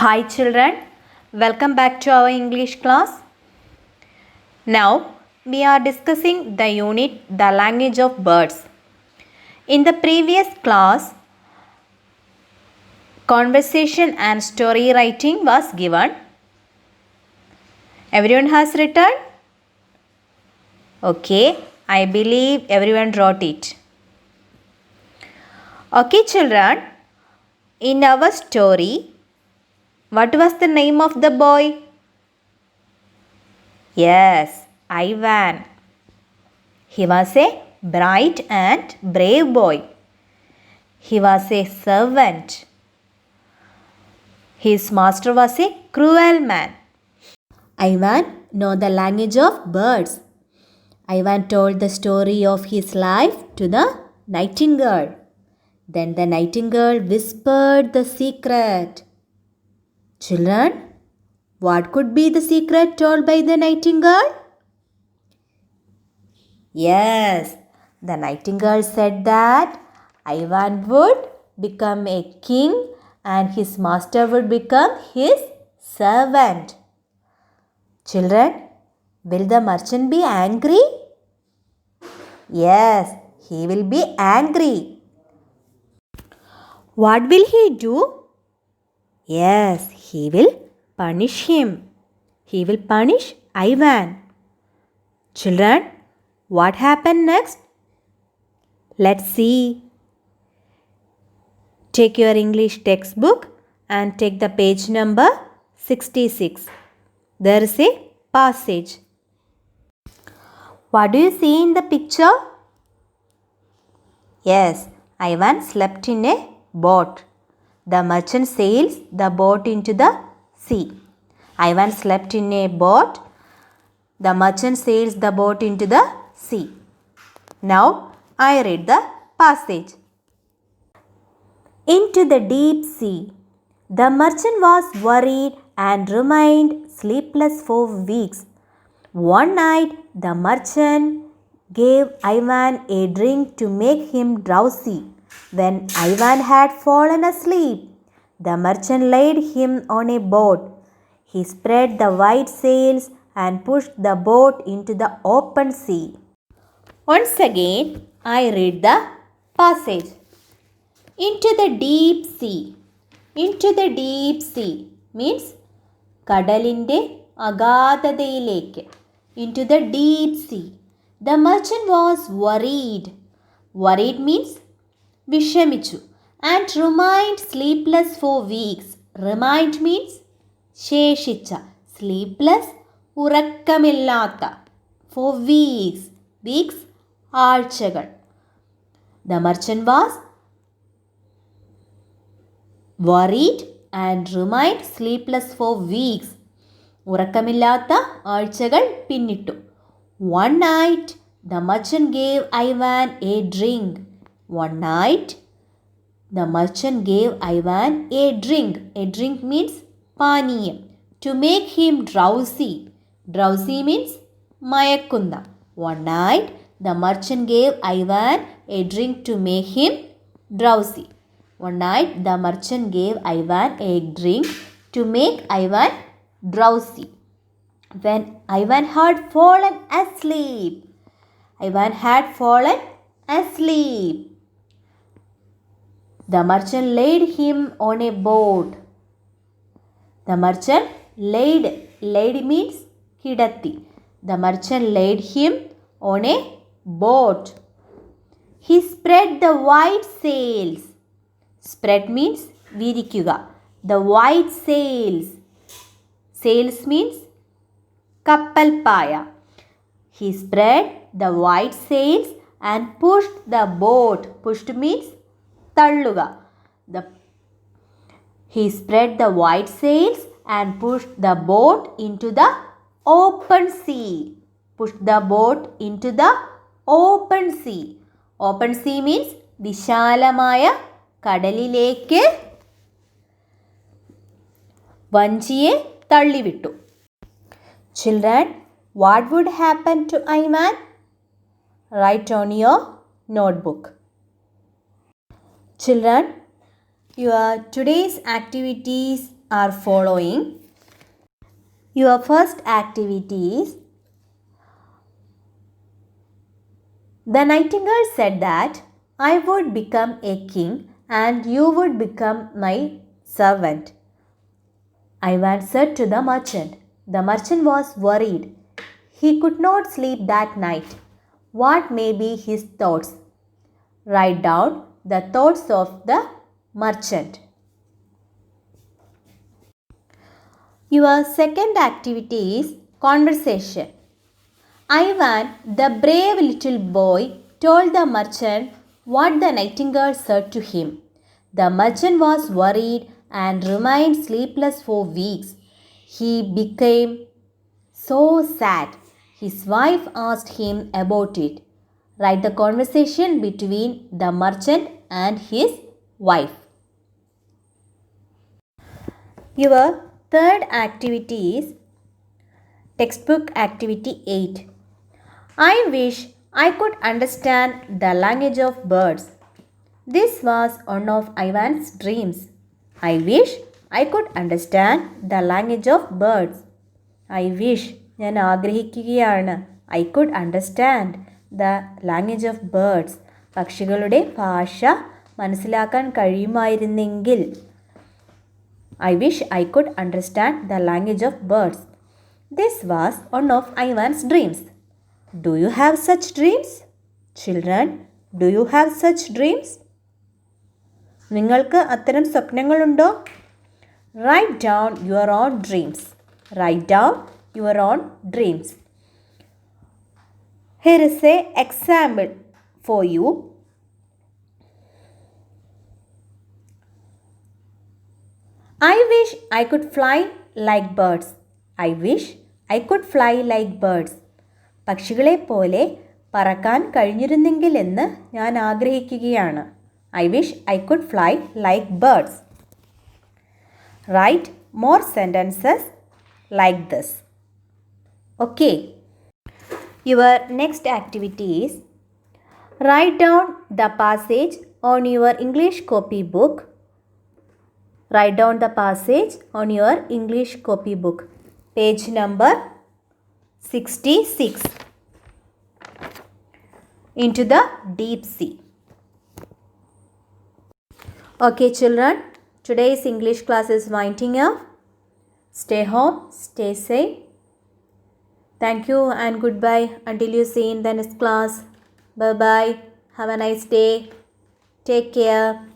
Hi children, welcome back to our English class. Now we are discussing the unit The Language of Birds. In the previous class, conversation and story writing was given. Everyone has written? Okay, I believe everyone wrote it. Okay children, in our story, what was the name of the boy? Yes, Ivan. He was a bright and brave boy. He was a servant. His master was a cruel man. Ivan knew the language of birds. Ivan told the story of his life to the nightingale. Then the nightingale whispered the secret. Children, what could be the secret told by the nightingale? Yes, the nightingale said that Ivan would become a king and his master would become his servant. Children, will the merchant be angry? Yes, he will be angry. What will he do? Yes, he will punish him. He will punish Ivan. Children, what happened next? Let's see. Take your English textbook and take the page number 66. There is a passage. What do you see in the picture? Yes, Ivan slept in a boat. The merchant sails the boat into the sea. Ivan slept in a boat. The merchant sails the boat into the sea. Now I read the passage. Into the deep sea. The merchant was worried and remained sleepless for weeks. One night, the merchant gave Ivan a drink to make him drowsy. When Ivan had fallen asleep, the merchant laid him on a boat. He spread the white sails and pushed the boat into the open sea. Once again, I read the passage. Into the deep sea. Into the deep sea means കടലിൻ്റെ അഗാധതയിലേക്ക്. Into the deep sea. The merchant was worried. Worried means വിഷമിച്ചു. And remained sleepless for weeks. Remained means ശേഷിച്ച. Sleepless ഉറക്കമില്ലാത്ത. For weeks. Weeks ആഴ്ചകൾ. The merchant was worried and remained sleepless for weeks. ഉറക്കമില്ലാത്ത ആഴ്ചകൾ പിന്നിട്ടു. One night, the merchant gave Ivan a drink. One night, the merchant gave Ivan a drink. A drink means പാനീയം. To make him drowsy. Drowsy means മയക്കുന്ന. One night, the merchant gave Ivan a drink to make him drowsy. One night, the merchant gave Ivan a drink to make Ivan drowsy. When Ivan had fallen asleep, Ivan had fallen asleep. The merchant laid him on a boat. The merchant laid means kidatti. The merchant laid him on a boat. He spread the white sails. Spread means വിരിക്കുക. The white sails. Sails means കപ്പൽപ്പായ. He spread the white sails and pushed the boat. Pushed means തള്ളുക. He spread the white sails and pushed the boat into the open sea. Pushed the boat into the open sea. Open sea means വിശാലമായ കടലിലേക്ക് വഞ്ചിയെ തള്ളിവിട്ടു. Children, what would happen to Ivan? Write on your notebook. Children, your today's activities are following. Your first activity is the nightingale said that I would become a king and you would become my servant. Ivan said to the merchant. The merchant was worried. He could not sleep that night. What may be his thoughts? Write down the thoughts of the merchant. Your second activity is conversation. Ivan, the brave little boy, told the merchant what the nightingale said to him. The merchant was worried and remained sleepless for weeks. He became so sad. His wife asked him about it. Write the conversation between the merchant and his wife. Your third activity is textbook activity 8. I wish I could understand the language of birds. This was one of Ivan's dreams. I wish I could understand the language of birds. I wish ഞാൻ ആഗ്രഹിക്കുകയാണ് I could understand the language of birds. പക്ഷികളുടെ ഭാഷ മനസ്സിലാക്കാൻ കഴിയുമായിരുന്നെങ്കിൽ. I wish I could understand the language of birds. This was one of Ivan's dreams. Do you have such dreams? Children, do you have such dreams? നിങ്ങൾക്ക് അത്തരം സ്വപ്നങ്ങളുണ്ടോ? Write down your own dreams. Write down your own dreams. Here is an example for you. I wish I could fly like birds. I wish I could fly like birds. പക്ഷികളെ പോലെ പറക്കാൻ കഴിഞ്ഞിരുന്നെങ്കിൽ എന്ന് ഞാൻ ആഗ്രഹിക്കുകയാണ്. I wish I could fly like birds. Write more sentences like this. Okay. Your next activity is write down the passage on your English copybook. Write down the passage on your English copybook. Page number 66. Into the deep sea. Okay, children. Today's English class is winding up. Stay home, stay safe. Thank you and goodbye until you see in the next class. Bye-bye. Have a nice day. Take care.